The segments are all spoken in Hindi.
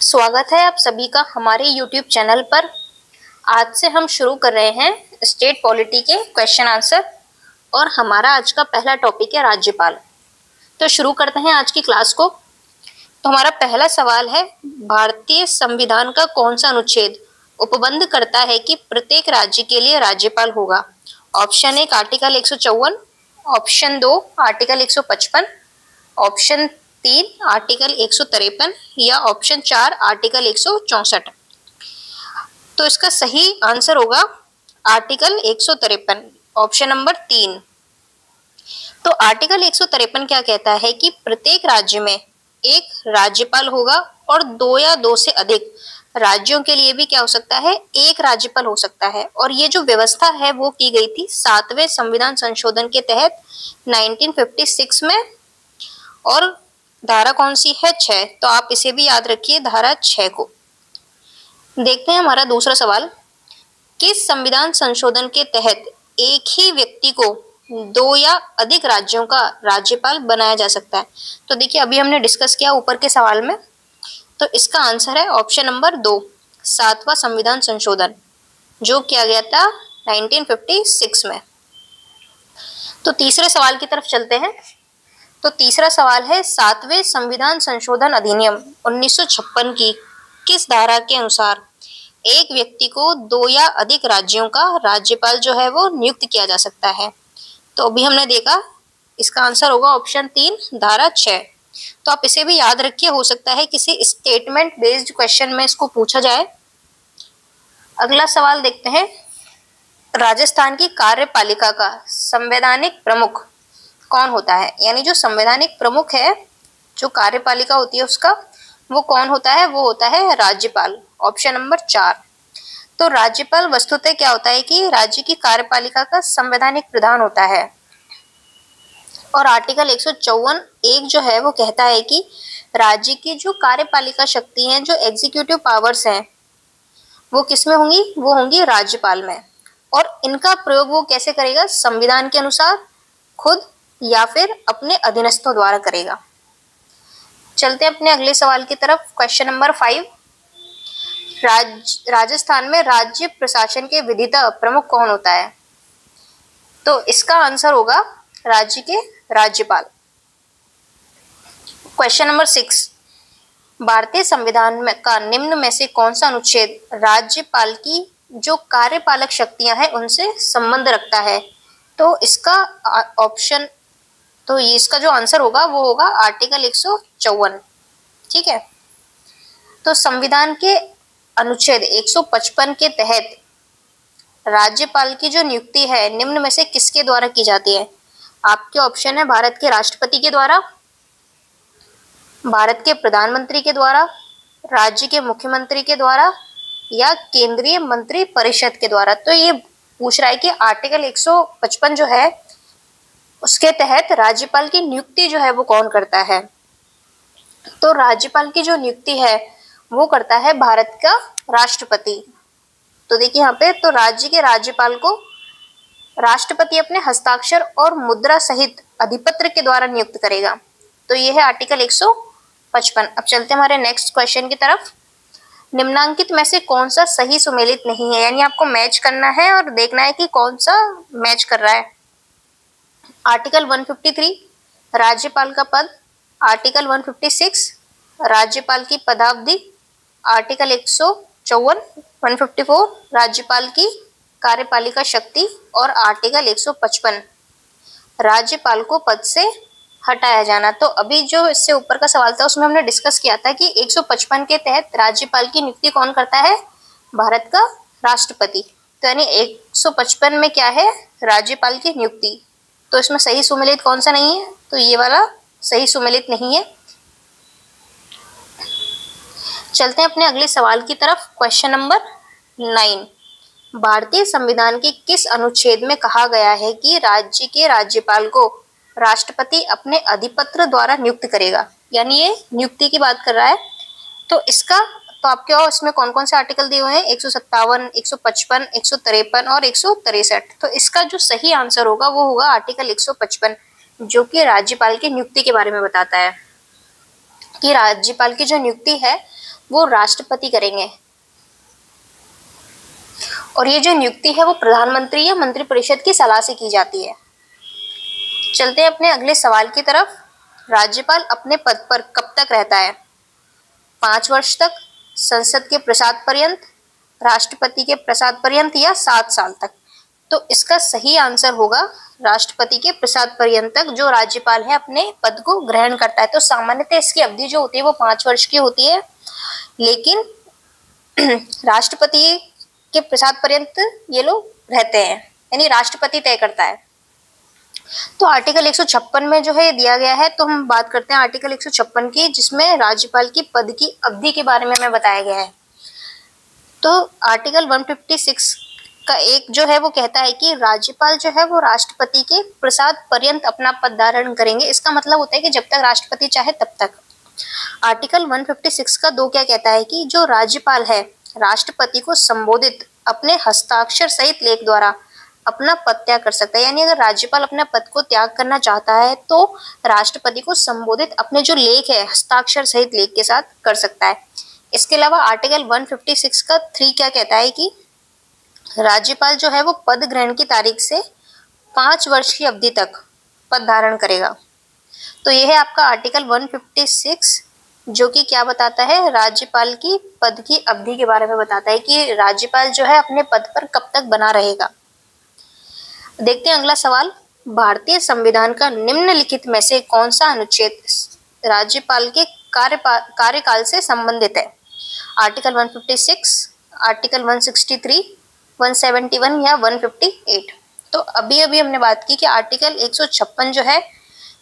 स्वागत है आप सभी का हमारे YouTube चैनल पर। आज से हम शुरू कर रहे हैं स्टेट पॉलिटी के क्वेश्चन आंसर और हमारा आज का पहला टॉपिक है राज्यपाल। तो शुरू करते हैं आज की क्लास को। तो हमारा पहला सवाल है, भारतीय संविधान का कौन सा अनुच्छेद उपबंध करता है कि प्रत्येक राज्य के लिए राज्यपाल होगा? Option 1 article 154, option 2 article 155, option 3 article 153 या ऑप्शन 4 आर्टिकल 164। तो इसका सही आंसर होगा आर्टिकल 153, ऑप्शन नंबर 3। तो आर्टिकल 153 क्या कहता है कि प्रत्येक राज्य में एक राज्यपाल होगा और 2 या 2 से अधिक राज्यों के लिए भी क्या हो सकता है, एक राज्यपाल हो सकता है। और ये जो व्यवस्था है वो की गई थी 7वें संविधान संशोधन के तहत 1956 में। और धारा कौन सी है? 6। तो आप इसे भी याद रखिए, धारा 6 को। देखते हैं हमारा दूसरा सवाल, किस संविधान संशोधन के तहत एक ही व्यक्ति को 2 या अधिक राज्यों का राज्यपाल बनाया जा सकता है? तो देखिए, अभी हमने डिस्कस किया ऊपर के सवाल में, तो इसका आंसर है ऑप्शन नंबर 2, 7वां संविधान संशोधन जो किया गया था 1956 में। तो तीसरे सवाल की तरफ चलते हैं। तो तीसरा सवाल है, 7वें संविधान संशोधन अधिनियम 1956 की किस धारा के अनुसार एक व्यक्ति को 2 या अधिक राज्यों का राज्यपाल जो है वो नियुक्त किया जा सकता है? तो अभी हमने देखा, इसका आंसर होगा ऑप्शन 3, धारा 6। तो आप इसे भी याद रखिए, हो सकता है किसी स्टेटमेंट बेस्ड क्वेश्चन में इसको पूछा जाए। अगला सवाल देखते हैं, राजस्थान की कार्यपालिका का संवैधानिक प्रमुख कौन होता है? यानी जो संवैधानिक प्रमुख है, जो कार्यपालिका होती है उसका, वो कौन होता है? वो होता है राज्यपाल, ऑप्शन नंबर 4। तो राज्यपाल वस्तुतः क्या होता है कि राज्य की कार्यपालिका का संवैधानिक प्रधान होता है। और आर्टिकल 154(1) जो है वो कहता है कि राज्य की जो कार्यपालिका शक्ति है, जो एग्जीक्यूटिव पावर्स हैं, वो किसमें होंगी? वो होंगी राज्यपाल में। और इनका प्रयोग वो कैसे करेगा? संविधान के अनुसार खुद या फिर अपने अधीनस्थों द्वारा करेगा। चलते हैं अपने अगले सवाल की तरफ। क्वेश्चन नंबर 5, राजस्थान में राज्य प्रशासन के विधिता प्रमुख कौन होता है? तो इसका आंसर होगा राज्य के राज्यपाल। क्वेश्चन नंबर 6, भारतीय संविधान में का निम्न में से कौन सा अनुच्छेद राज्यपाल की जो कार्यपालक शक्तियां हैं उनसे संबंध रखता है? तो इसका ऑप्शन, तो इसका जो आंसर होगा वो होगा आर्टिकल 154। ठीक है। तो संविधान के अनुच्छेद 155 के तहत राज्यपाल की जो नियुक्ति है निम्न में से किसके द्वारा की जाती है? आपके ऑप्शन है भारत के राष्ट्रपति के द्वारा, भारत के प्रधानमंत्री के द्वारा, राज्य के मुख्यमंत्री के द्वारा या केंद्रीय मंत्री परिषद के द्वारा। तो ये पूछ रहा है कि आर्टिकल 155 जो है उसके तहत राज्यपाल की नियुक्ति जो है वो कौन करता है? तो राज्यपाल की जो नियुक्ति है वो करता है भारत का राष्ट्रपति। तो देखिए यहाँ पे, तो राज्य के राज्यपाल को राष्ट्रपति अपने हस्ताक्षर और मुद्रा सहित अधिपत्र के द्वारा नियुक्त करेगा। तो ये है आर्टिकल 155। अब चलते हैं हमारे नेक्स्ट क्वेश्चन की तरफ। निम्नांकित में से कौन सा सही सुमेलित नहीं है? यानी आपको मैच करना है और देखना है कि कौन सा मैच कर रहा है। आर्टिकल 153 राज्यपाल का पद, आर्टिकल 156 राज्यपाल की पदावधि, आर्टिकल 154 154 राज्यपाल की कार्यपालिका शक्ति और आर्टिकल 155 राज्यपाल को पद से हटाया जाना। तो अभी जो इससे ऊपर का सवाल था उसमें हमने डिस्कस किया था कि 155 के तहत राज्यपाल की नियुक्ति कौन करता है? भारत का राष्ट्रपति। तो यानी 155 में क्या है? राज्यपाल की नियुक्ति। तो इसमें सही सुमेलित कौन सा नहीं है? तो ये वाला सही सुमेलित नहीं है। चलते हैं अपने अगले सवाल की तरफ। क्वेश्चन नंबर 9, भारतीय संविधान के किस अनुच्छेद में कहा गया है कि राज्य के राज्यपाल को राष्ट्रपति अपने अधिपत्र द्वारा नियुक्त करेगा? यानी ये नियुक्ति की बात कर रहा है। तो इसका, तो आपके और इसमें कौन कौन से आर्टिकल दिए हुए हैं? 157, 155, 153 और 163। तो इसका जो सही आंसर होगा वो होगा आर्टिकल 155, जो कि राज्यपाल की नियुक्ति के बारे में बताता है कि राज्यपाल की जो नियुक्ति है वो राष्ट्रपति करेंगे। और ये जो नियुक्ति है वो प्रधानमंत्री या मंत्रिपरिषद की सलाह से की जाती है। चलते हैं अपने अगले सवाल की तरफ। राज्यपाल अपने पद पर कब तक रहता है? 5 वर्ष तक, संसद के प्रसाद पर्यंत, राष्ट्रपति के प्रसाद पर्यंत या 7 साल तक? तो इसका सही आंसर होगा राष्ट्रपति के प्रसाद पर्यंत तक जो राज्यपाल है अपने पद को ग्रहण करता है। तो सामान्यतः इसकी अवधि जो होती है वो 5 वर्ष की होती है, लेकिन राष्ट्रपति के प्रसाद पर्यंत ये लोग रहते हैं, यानी राष्ट्रपति तय करता है। तो आर्टिकल 156 में जो है दिया गया है, तो हम बात करते हैं आर्टिकल 156 की, जिसमें राज्यपाल की पद की अवधि के बारे में हमें बताया गया है। तो आर्टिकल 156 का एक जो है वो कहता है कि राज्यपाल जो है वो राष्ट्रपति के प्रसाद पर्यंत अपना पद धारण करेंगे। इसका मतलब होता है कि जब तक राष्ट्रपति चाहे तब तक। आर्टिकल 156 का 2 क्या कहता है कि जो राज्यपाल है राष्ट्रपति को संबोधित अपने हस्ताक्षर सहित लेख द्वारा अपना पद त्याग कर सकता है। यानी अगर राज्यपाल अपने पद को त्याग करना चाहता है तो राष्ट्रपति को संबोधित अपने जो लेख है हस्ताक्षर सहित लेख के साथ कर सकता है। इसके अलावा आर्टिकल 156 का 3 क्या कहता है कि राज्यपाल जो है वो पद ग्रहण की तारीख से 5 वर्ष की अवधि तक पद धारण करेगा। तो यह है आपका आर्टिकल 156, जो कि क्या बताता है, राज्यपाल की पद की अवधि के बारे में बताता है कि राज्यपाल जो है अपने पद पर कब तक बना रहेगा। देखते हैं अगला सवाल। भारतीय संविधान का निम्नलिखित में से कौन सा अनुच्छेद राज्यपाल के कार्यकाल से संबंधित है? आर्टिकल 156, आर्टिकल 163, 171 या 158? तो अभी हमने बात की कि आर्टिकल 156 जो है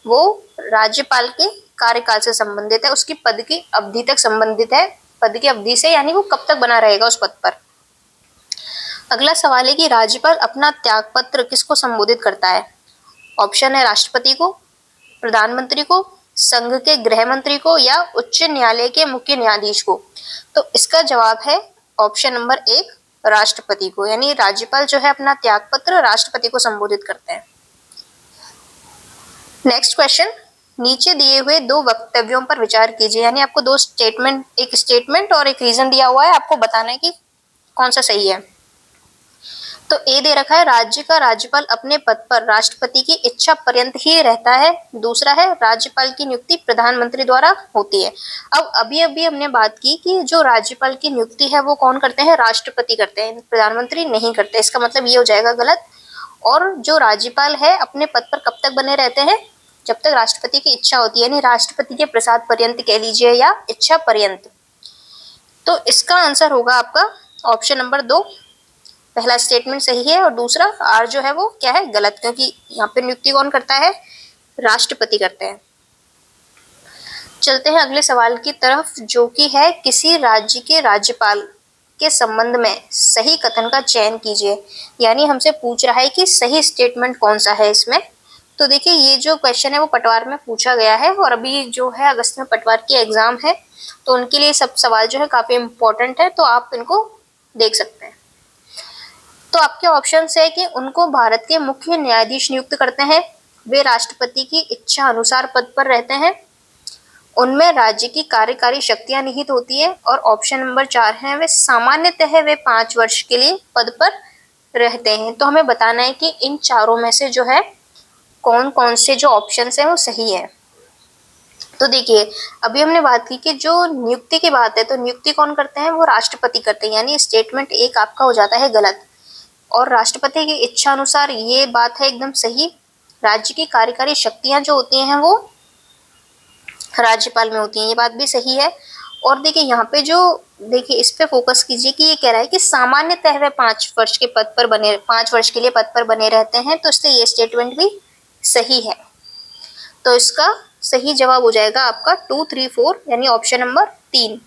वो राज्यपाल के कार्यकाल से संबंधित है, उसकी पद की अवधि तक संबंधित है, पद की अवधि से, यानी वो कब तक बना रहेगा उस पद पर। अगला सवाल है कि राज्यपाल अपना त्यागपत्र किसको संबोधित करता है? ऑप्शन है राष्ट्रपति को, प्रधानमंत्री को, संघ के गृह मंत्री को या उच्च न्यायालय के मुख्य न्यायाधीश को। तो इसका जवाब है ऑप्शन नंबर 1, राष्ट्रपति को। यानी राज्यपाल जो है अपना त्यागपत्र राष्ट्रपति को संबोधित करते हैं। नेक्स्ट क्वेश्चन, नीचे दिए हुए 2 वक्तव्यों पर विचार कीजिए। यानी आपको 2 स्टेटमेंट, एक स्टेटमेंट और एक रीजन दिया हुआ है, आपको बताना है कि कौन सा सही है। तो ए दे रखा है, राज्य का राज्यपाल अपने पद पर राष्ट्रपति की इच्छा पर्यंत ही रहता है। दूसरा है, राज्यपाल की नियुक्ति प्रधानमंत्री द्वारा होती है। अब अभी हमने बात की कि जो राज्यपाल की नियुक्ति है वो कौन करते हैं? राष्ट्रपति करते हैं, प्रधानमंत्री नहीं करते। इसका मतलब ये हो जाएगा गलत। और जो राज्यपाल है अपने पद पर कब तक बने रहते हैं? जब तक राष्ट्रपति की इच्छा होती है, यानी राष्ट्रपति के प्रसाद पर्यंत कह लीजिए या इच्छा पर्यंत। तो इसका आंसर होगा आपका ऑप्शन नंबर 2, पहला स्टेटमेंट सही है और दूसरा आर जो है वो क्या है? गलत, क्योंकि यहाँ पे नियुक्ति कौन करता है? राष्ट्रपति करते हैं। चलते हैं अगले सवाल की तरफ, जो कि है किसी राज्य के राज्यपाल के संबंध में सही कथन का चयन कीजिए। यानी हमसे पूछ रहा है कि सही स्टेटमेंट कौन सा है इसमें। तो देखिए, ये जो क्वेश्चन है वो पटवार में पूछा गया है और अभी जो है अगस्त में पटवार की एग्जाम है, तो उनके लिए सब सवाल जो है काफी इम्पोर्टेंट है, तो आप इनको देख सकते हैं। तो आपके ऑप्शन है कि उनको भारत के मुख्य न्यायाधीश नियुक्त करते हैं, वे राष्ट्रपति की इच्छा अनुसार पद पर रहते हैं, उनमें राज्य की कार्यकारी शक्तियां निहित होती है, और ऑप्शन नंबर 4 है वे सामान्यतः वे 5 वर्ष के लिए पद पर रहते हैं। तो हमें बताना है कि इन चारों में से जो है कौन कौन से जो ऑप्शन है वो सही है। तो देखिए, अभी हमने बात की कि जो नियुक्ति की बात है, तो नियुक्ति कौन करते हैं? वो राष्ट्रपति करते हैं। यानी स्टेटमेंट 1 आपका हो जाता है गलत। और राष्ट्रपति की इच्छा अनुसार ये बात है एकदम सही। राज्य की कार्यकारी शक्तियां जो होती हैं वो राज्यपाल में होती हैं, ये बात भी सही है। और देखिए यहाँ पे जो देखिए इस पे फोकस कीजिए कि ये कह रहा है कि सामान्यतः वे 5 वर्ष के पद पर बने 5 वर्ष के लिए पद पर बने रहते हैं, तो इसलिए ये स्टेटमेंट भी सही है। तो इसका सही जवाब हो जाएगा आपका 2, 3, 4, यानी ऑप्शन नंबर 3।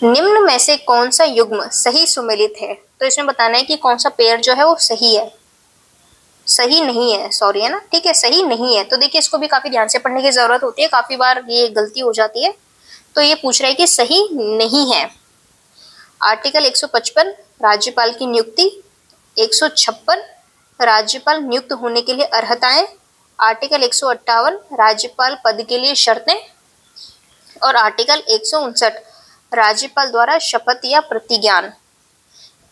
निम्न में से कौन सा युग्म सही सुमेलित है? तो इसमें बताना है कि कौन सा पेयर जो है वो सही है, सही नहीं है, सॉरी है ना, ठीक है, सही नहीं है। तो देखिए इसको भी काफी ध्यान से पढ़ने की जरूरत होती है, काफी बार ये गलती हो जाती है। तो ये पूछ रहा है कि सही नहीं है। आर्टिकल 155 राज्यपाल की नियुक्ति, 156 राज्यपाल नियुक्त होने के लिए अर्हताएं, आर्टिकल 158 राज्यपाल पद के लिए शर्तें, और आर्टिकल 159 राज्यपाल द्वारा शपथ या प्रतिज्ञान।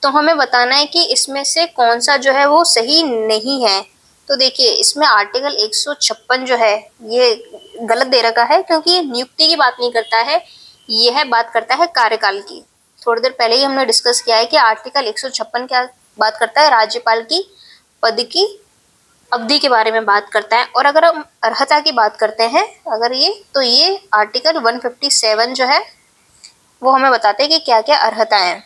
तो हमें बताना है कि इसमें से कौन सा जो है वो सही नहीं है। तो देखिए इसमें आर्टिकल 156 जो है ये गलत दे रखा है, क्योंकि नियुक्ति की बात नहीं करता है, यह बात करता है कार्यकाल की। थोड़ी देर पहले ही हमने डिस्कस किया है कि आर्टिकल 156 क्या बात करता है, राज्यपाल की पद की अवधि के बारे में बात करता है। और अगर हम अर्हता की बात करते हैं अगर ये आर्टिकल 157 जो है वो हमें बताते हैं कि क्या क्या अर्हता है।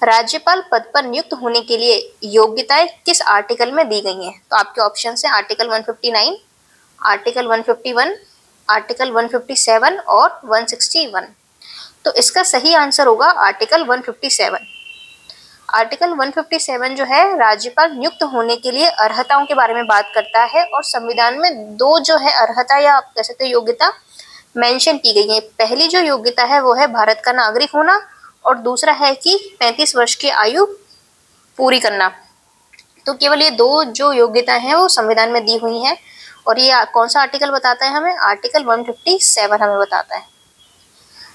राज्यपाल पद पर नियुक्त होने के लिए योग्यताएं किस आर्टिकल में दी गई हैं? तो आपके ऑप्शन है आर्टिकल 159, आर्टिकल 151, आर्टिकल 157 और 161। तो इसका सही आंसर होगा आर्टिकल 157। आर्टिकल 157 जो है राज्यपाल नियुक्त होने के लिए अर्हताओं के बारे में बात करता है, और संविधान में दो जो है अर्हता या आप कह सकते हैं योग्यता मेंशन की गई है। पहली जो योग्यता है वो है भारत का नागरिक होना, और दूसरा है कि 35 वर्ष की आयु पूरी करना। तो केवल ये दो जो योग्यता है वो संविधान में दी हुई हैं, और ये कौन सा आर्टिकल बताता है हमें? आर्टिकल 157 हमें बताता है।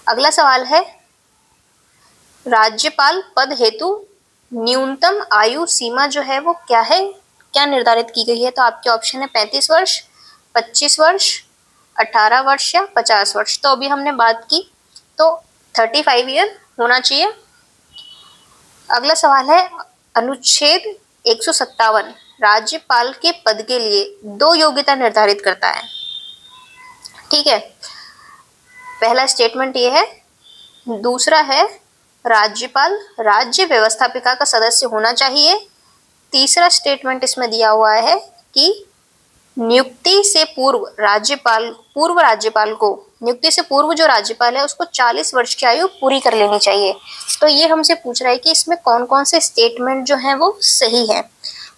अगला सवाल है, राज्यपाल पद हेतु न्यूनतम आयु सीमा जो है वो क्या है, क्या निर्धारित की गई है? तो आपके ऑप्शन है 35 वर्ष, 25 वर्ष, 18 वर्ष या 50 वर्ष। तो अभी हमने बात की तो 35 ईयर होना चाहिए। अगला सवाल है, अनुच्छेद 157 राज्यपाल के पद के लिए दो योग्यता निर्धारित करता है। ठीक है, पहला स्टेटमेंट ये है, दूसरा है राज्यपाल राज्य व्यवस्थापिका का सदस्य होना चाहिए। तीसरा स्टेटमेंट इसमें दिया हुआ है कि नियुक्ति से पूर्व राज्यपाल को नियुक्ति से पूर्व जो राज्यपाल है उसको 40 वर्ष की आयु पूरी कर लेनी चाहिए। तो ये हमसे पूछ रहा है कि इसमें कौन कौन से स्टेटमेंट जो हैं वो सही है।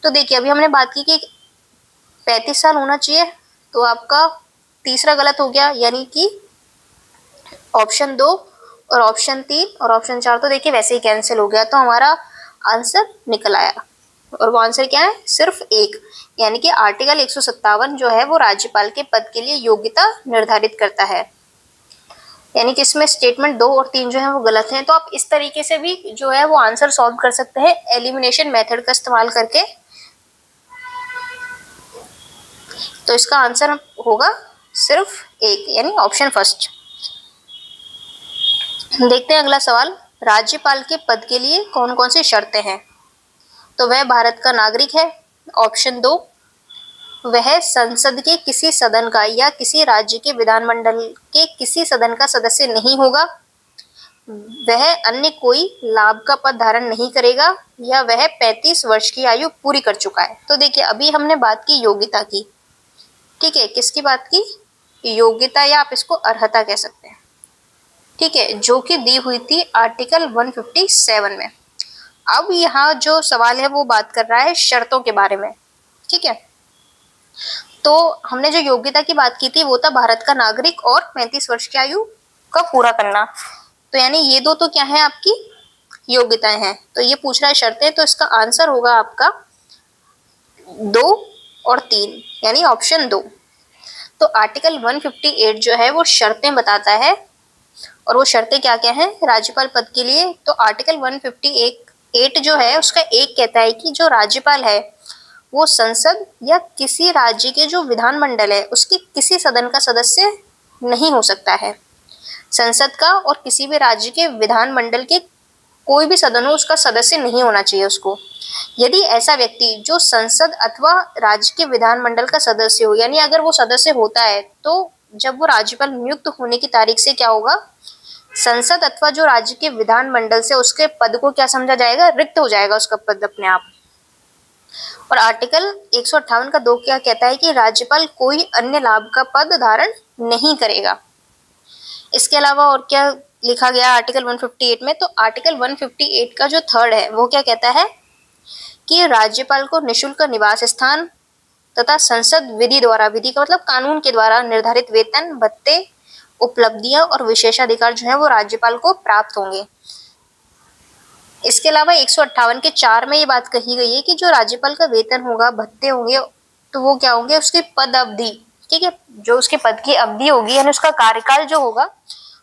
तो देखिए अभी हमने बात की कि 35 साल होना चाहिए, तो आपका तीसरा गलत हो गया, यानी कि ऑप्शन 2 और ऑप्शन 3 और ऑप्शन 4 तो देखिए वैसे ही कैंसिल हो गया। तो हमारा आंसर निकल आया, और वो आंसर क्या है? सिर्फ एक, यानी कि आर्टिकल 157 जो है वो राज्यपाल के पद के लिए योग्यता निर्धारित करता है। यानी कि इसमें स्टेटमेंट 2 और 3 जो है वो गलत हैं। तो आप इस तरीके से भी जो है वो आंसर सॉल्व कर सकते हैं एलिमिनेशन मेथड का इस्तेमाल करके। तो इसका आंसर होगा सिर्फ एक, यानी ऑप्शन फर्स्ट। देखते हैं अगला सवाल, राज्यपाल के पद के लिए कौन कौन सी शर्तें हैं? तो वह भारत का नागरिक है, ऑप्शन 2, वह संसद के किसी सदन का या किसी राज्य के विधानमंडल के किसी सदन का सदस्य नहीं होगा, वह अन्य कोई लाभ का पद धारण नहीं करेगा, या वह 35 वर्ष की आयु पूरी कर चुका है। तो देखिए अभी हमने बात की योग्यता की, ठीक है, किसकी बात की? योग्यता या आप इसको अर्हता कह सकते हैं, ठीक है, जो कि दी हुई थी आर्टिकल 157 में। अब यहाँ जो सवाल है वो बात कर रहा है शर्तों के बारे में, ठीक है। तो हमने जो योग्यता की बात की थी वो था भारत का नागरिक और 35 वर्ष की आयु का पूरा करना। तो यानी ये दो तो क्या है आपकी योग्यताएं हैं। तो ये पूछ रहा है शर्तें, तो इसका आंसर होगा आपका 2 और 3, यानी ऑप्शन 2। तो आर्टिकल 158 जो है वो शर्तें बताता है, और वो शर्तें क्या क्या हैं राज्यपाल पद के लिए? तो आर्टिकल 158 जो है उसका एक कहता है कि जो राज्यपाल है वो संसद या किसी राज्य के जो विधानमंडल है उसके किसी सदन का सदस्य नहीं हो सकता है। संसद का और किसी भी राज्य के विधानमंडल के कोई भी सदन हो उसका सदस्य नहीं होना चाहिए उसको। यदि ऐसा व्यक्ति जो संसद अथवा राज्य के विधानमंडल का सदस्य हो, यानी अगर वो सदस्य होता है तो जब वो राज्यपाल नियुक्त होने की तारीख से क्या होगा, संसद अथवा जो राज्य के विधानमंडल से उसके पद को क्या समझा जाएगा, रिक्त हो जाएगा उसका पद अपने आप। और आर्टिकल 158 का 2 क्या कहता है कि राज्यपाल कोई अन्य लाभ का पद धारण नहीं करेगा। इसके अलावा और क्या लिखा गया आर्टिकल 158 में? तो आर्टिकल 158 का जो 3 है वो क्या कहता है कि राज्यपाल को निःशुल्क निवास स्थान तथा संसद विधि द्वारा, विधि का मतलब कानून के द्वारा निर्धारित वेतन, भत्ते, उपलब्धियां और विशेषाधिकार जो है वो राज्यपाल को प्राप्त होंगे। इसके अलावा 158 के 4 में ये बात कही गई है कि जो राज्यपाल का वेतन होगा, भत्ते होंगे, तो वो क्या होंगे, उसकी पद अवधि, ठीक है, जो उसके पद की अवधि होगी यानी उसका कार्यकाल जो होगा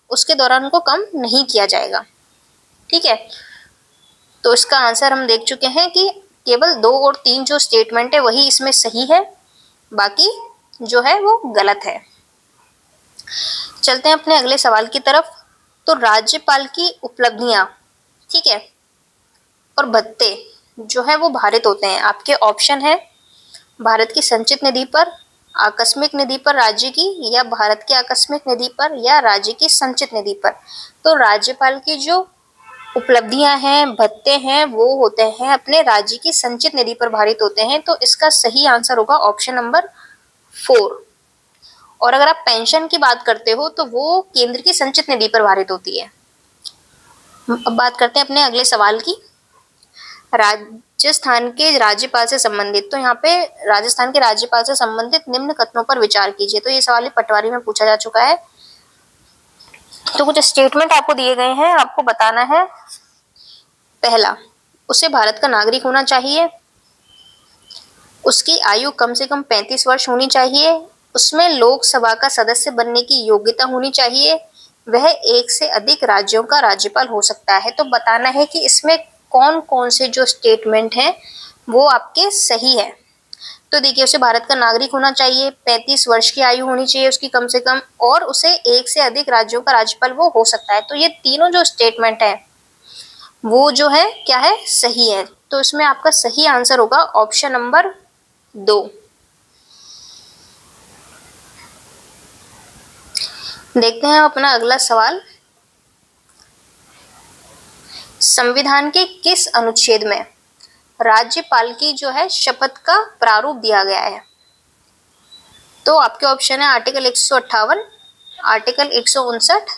उसके दौरान उनको कम नहीं किया जाएगा। ठीक है, तो इसका आंसर हम देख चुके हैं कि केवल 2 और 3 जो स्टेटमेंट है वही इसमें सही है, बाकी जो है वो गलत है। चलते हैं अपने अगले सवाल की तरफ। तो राज्यपाल की उपलब्धियां, ठीक है, और भत्ते जो है वो भारित होते हैं। आपके ऑप्शन है भारत की संचित निधि पर, आकस्मिक निधि पर राज्य की, या भारत की आकस्मिक निधि पर, या राज्य की संचित निधि पर। तो राज्यपाल की जो उपलब्धियां हैं, भत्ते हैं, वो होते हैं अपने राज्य की संचित निधि पर भारित होते हैं। तो इसका सही आंसर होगा ऑप्शन नंबर 4। और अगर आप पेंशन की बात करते हो तो वो केंद्र की संचित निधि पर भारित होती है। अब बात करते हैं अपने अगले सवाल की। राजस्थान के राज्यपाल से संबंधित, तो यहाँ पे राजस्थान के राज्यपाल से संबंधित निम्न कथनों पर विचार कीजिए। तो ये सवाल पटवारी में पूछा जा चुका है। तो कुछ स्टेटमेंट आपको दिए गए हैं, आपको बताना है। पहला, उसे भारत का नागरिक होना चाहिए, उसकी आयु कम से कम 35 वर्ष होनी चाहिए, उसमें लोकसभा का सदस्य बनने की योग्यता होनी चाहिए, वह 1 से अधिक राज्यों का राज्यपाल हो सकता है। तो बताना है कि इसमें कौन कौन से जो स्टेटमेंट हैं वो आपके सही है। तो देखिए, उसे भारत का नागरिक होना चाहिए, 35 वर्ष की आयु होनी चाहिए उसकी कम से कम, और उसे 1 से अधिक राज्यों का राज्यपाल वो हो सकता है। तो ये तीनों जो स्टेटमेंट है वो जो है क्या है, सही है। तो इसमें आपका सही आंसर होगा ऑप्शन नंबर 2। देखते हैं अपना अगला सवाल। संविधान के किस अनुच्छेद में राज्यपाल की जो है शपथ का प्रारूप दिया गया है? तो आपके ऑप्शन है आर्टिकल 158, आर्टिकल 159,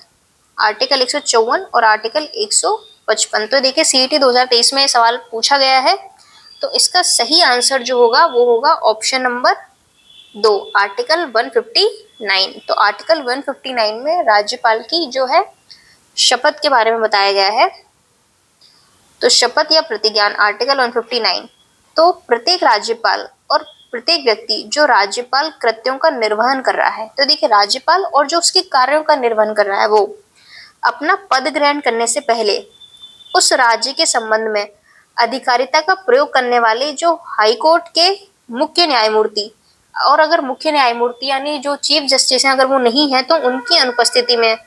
आर्टिकल 154 और आर्टिकल 155। तो देखिए, सीईटी 2023 में सवाल पूछा गया है, तो इसका सही आंसर जो होगा वो होगा ऑप्शन नंबर 2, आर्टिकल 159। तो आर्टिकल 159 में राज्यपाल की जो है शपथ के बारे में बताया गया है। तो शपथ या प्रतिज्ञान, आर्टिकल 159। तो प्रत्येक राज्यपाल और प्रत्येक व्यक्ति जो राज्यपाल कृत्यों का निर्वहन कर रहा है, तो देखिए राज्यपाल और जो उसके कार्यों का निर्वहन कर रहा है, वो अपना पद ग्रहण करने से पहले उस राज्य के संबंध में अधिकारिता का प्रयोग करने वाले जो हाई कोर्ट के मुख्य न्यायमूर्ति, और अगर मुख्य न्यायमूर्ति यानी जो चीफ जस्टिस हैं अगर वो नहीं है, तो उनकी अनुपस्थिति में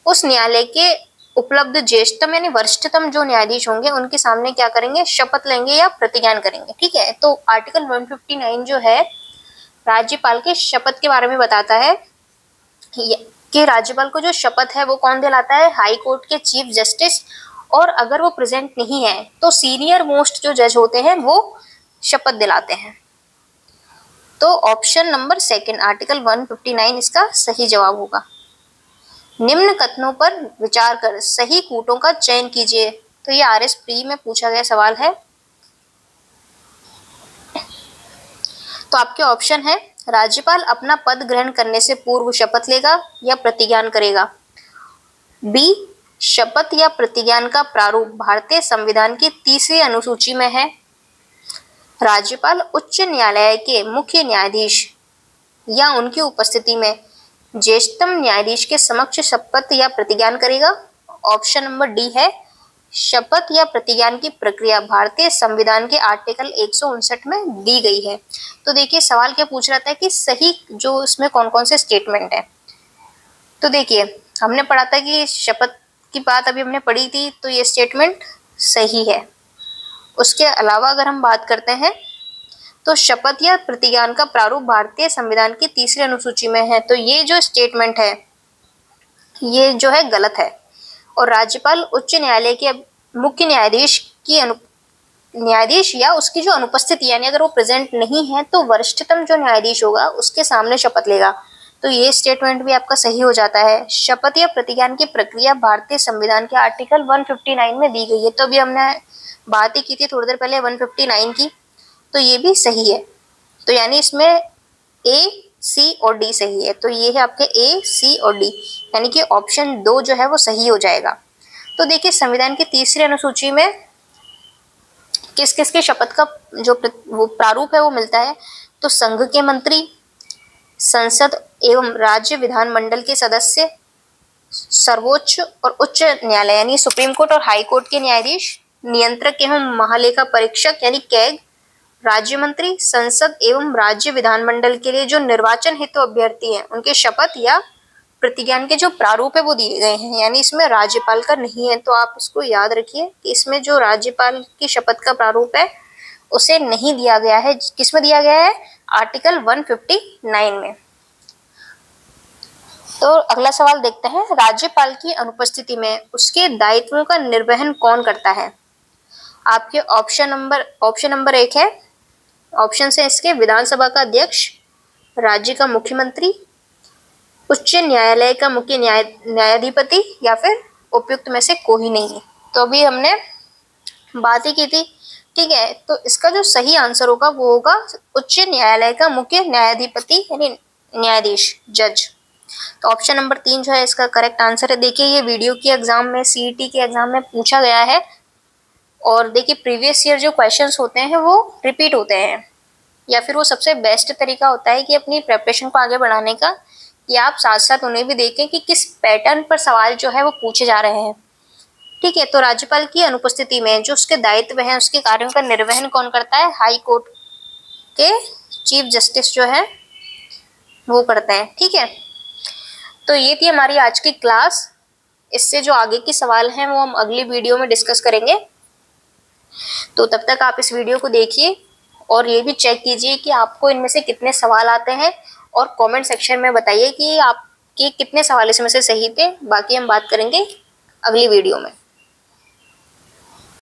उस न्यायालय के उपलब्ध ज्येष्ठतम यानी वरिष्ठतम जो न्यायाधीश होंगे उनके सामने क्या करेंगे, शपथ लेंगे या प्रतिज्ञान करेंगे। ठीक है, तो आर्टिकल 159 जो है राज्यपाल के शपथ के बारे में बताता है कि राज्यपाल को जो शपथ है वो कौन दिलाता है, हाई कोर्ट के चीफ जस्टिस, और अगर वो प्रेजेंट नहीं है तो सीनियर मोस्ट जो जज होते हैं वो शपथ दिलाते हैं। तो ऑप्शन नंबर 2 आर्टिकल 159 इसका सही जवाब होगा। निम्न कथनों पर विचार कर सही कूटों का चयन कीजिए। तो ये आरएस प्री में पूछा गया सवाल है। तो आपके ऑप्शन है, राज्यपाल अपना पद ग्रहण करने से पूर्व शपथ लेगा या प्रतिज्ञान करेगा। बी, शपथ या प्रतिज्ञान का प्रारूप भारतीय संविधान की 3री अनुसूची में है। राज्यपाल उच्च न्यायालय के मुख्य न्यायाधीश या उनकी उपस्थिति में ज्येष्ठतम न्यायाधीश के समक्ष शपथ या प्रतिज्ञान करेगा। ऑप्शन नंबर डी है, शपथ या प्रतिज्ञान की प्रक्रिया भारतीय संविधान के आर्टिकल 159 में दी गई है। तो देखिए, सवाल क्या पूछ रहा था कि सही जो इसमें कौन कौन से स्टेटमेंट है। तो देखिए, हमने पढ़ा था कि शपथ की बात अभी हमने पढ़ी थी, तो ये स्टेटमेंट सही है। उसके अलावा अगर हम बात करते हैं तो शपथ या प्रतिज्ञान का प्रारूप भारतीय संविधान की 3री अनुसूची में है, तो ये जो स्टेटमेंट है ये जो है गलत है। और राज्यपाल उच्च न्यायालय के मुख्य न्यायाधीश या उसकी जो अनुपस्थिति यानी अगर वो प्रेजेंट नहीं है तो वरिष्ठतम जो न्यायाधीश होगा उसके सामने शपथ लेगा। तो ये स्टेटमेंट भी आपका सही हो जाता है। शपथ या प्रतिज्ञान की प्रक्रिया भारतीय संविधान के आर्टिकल 159 में दी गई है। तो अभी हमने बात ही की थी थोड़ी देर पहले 159 की, तो ये भी सही है। तो यानी इसमें ए, सी और डी सही है। तो ये है आपके ए, सी और डी, यानी कि ऑप्शन 2 जो है वो सही हो जाएगा। तो देखिए, संविधान की 3री अनुसूची में किस किस के शपथ का जो वो प्रारूप है वो मिलता है। तो संघ के मंत्री, संसद एवं राज्य विधानमंडल के सदस्य, सर्वोच्च और उच्च न्यायालय यानी सुप्रीम कोर्ट और हाई कोर्ट के न्यायाधीश, नियंत्रक एवं महालेखा परीक्षक यानी कैग, राज्य मंत्री, संसद एवं राज्य विधानमंडल के लिए जो निर्वाचन हेतु अभ्यर्थी हैं उनके शपथ या प्रतिज्ञान के जो प्रारूप है वो दिए गए हैं, यानी इसमें राज्यपाल का नहीं है। तो आप इसको याद रखिए कि इसमें जो राज्यपाल की शपथ का प्रारूप है उसे नहीं दिया गया है। किसमें दिया गया है? आर्टिकल 159 में। तो अगला सवाल देखते हैं, राज्यपाल की अनुपस्थिति में उसके दायित्वों का निर्वहन कौन करता है? आपके ऑप्शन नंबर 1 है, ऑप्शन है इसके विधानसभा का अध्यक्ष, राज्य का मुख्यमंत्री, उच्च न्यायालय का मुख्य न्यायाधिपति या फिर उपयुक्त में से कोई नहीं। तो अभी हमने बात ही की थी, ठीक है। तो इसका जो सही आंसर होगा वो होगा उच्च न्यायालय का मुख्य न्यायाधिपति यानी न्यायाधीश, जज। तो ऑप्शन नंबर 3 जो है इसका करेक्ट आंसर है। देखिए ये वीडियो के एग्जाम में, सीईटी के एग्जाम में पूछा गया है और देखिए प्रीवियस ईयर जो क्वेश्चंस होते हैं वो रिपीट होते हैं, या फिर वो सबसे बेस्ट तरीका होता है कि अपनी प्रिपरेशन को आगे बढ़ाने का, कि आप साथ साथ उन्हें भी देखें कि किस पैटर्न पर सवाल जो है वो पूछे जा रहे हैं, ठीक है। तो राज्यपाल की अनुपस्थिति में जो उसके दायित्व हैं, उसके कार्यों का निर्वहन कौन करता है? हाई कोर्ट के चीफ जस्टिस जो है वो करते हैं, ठीक है। तो ये थी हमारी आज की क्लास। इससे जो आगे के सवाल हैं वो हम अगली वीडियो में डिस्कस करेंगे। तो तब तक आप इस वीडियो को देखिए और ये भी चेक कीजिए कि आपको इनमें से कितने सवाल आते हैं, और कमेंट सेक्शन में बताइए कि आपके कितने सवाल इसमें से सही थे। बाकी हम बात करेंगे अगली वीडियो में।